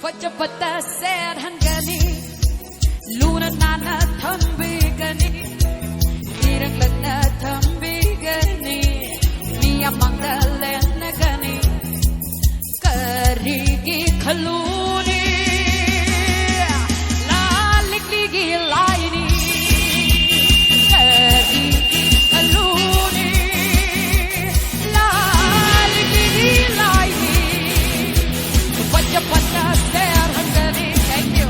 Fajapata said Hangani, Luna Nana Thumbigani, Niraglana Thumbigani, Mia Mangalanagani, Karigi Kaluni, Lalikigi Laini, Karigi Kaluni, Lalikigi Laini, Fajapata said Hangani, thank you,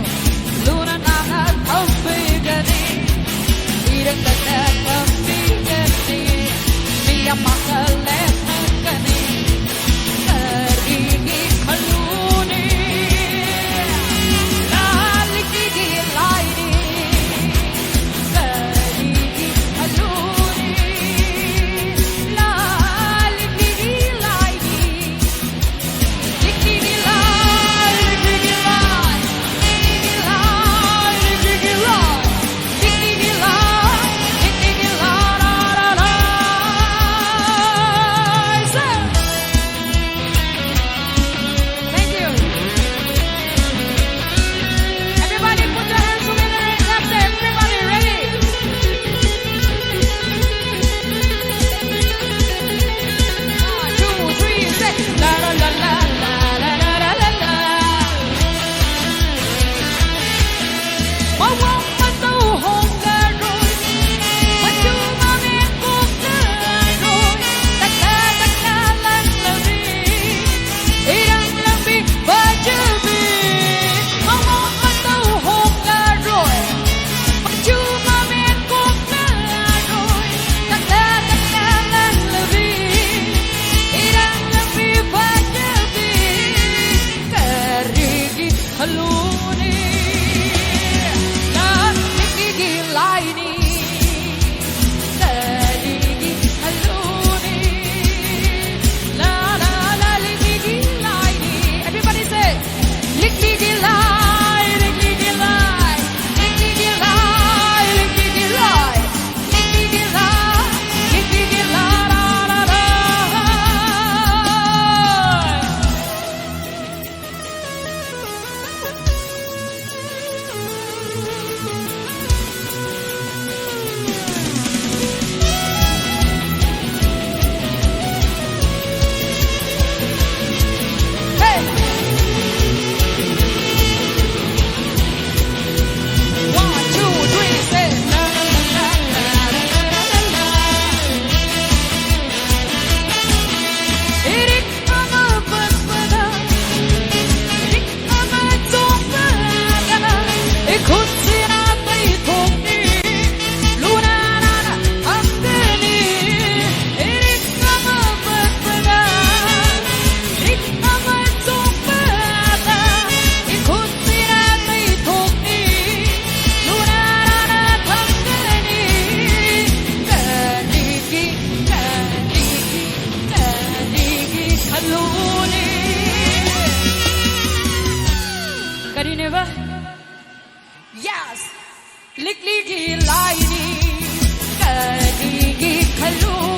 Luna Nana Thumbigani, Niraglana Thumbigani, Mia Mangalanagani, Karigi Kaluni, Lalikigi Laini, Karigi Kaluni, Lalikigi Laini, Likigi Lai, Likigi Lai, Likigi Lai, Likigi Lai, Likigi Lai, Likigi Lai, la la la. Thank you. Everybody put your hands together and clap them. Everybody ready? 1, 2, 3, say la la la la la la la la la la. Mà quăng mà tàu hôn cả rồi, mà chưa mà biết cuộc đời rồi. Tất cả lần lần đi, ý đang lần đi và chưa biết. Mà quăng mà tàu hôn cả rồi, mà chưa mà biết cuộc đời rồi. Tất cả lần lần đi, ý đang lần đi và chưa biết. Karigi Kaluni, Lalikigi Laini, Karigi Kaluni, la la la Likigi Laini. Everybody say, Likigi Lai, Likigi Lai, Likigi Lai, Likigi Lai, Likigi Lai, Likigi La la la la. Hey! 1, 2, 3, say la la la la la la la la. Irik ama basmada, irik ama tongada, ikut siapa itu ni, Luna Nana Thumbigani. Irik ama basmada, irik ama tongada, ikut siapa itu ni, Luna Nana Thumbigani. Karigi, Karigi, Karigi Kaluni. Karineva? Yes. Likigi Laini, Karigi Kaluni.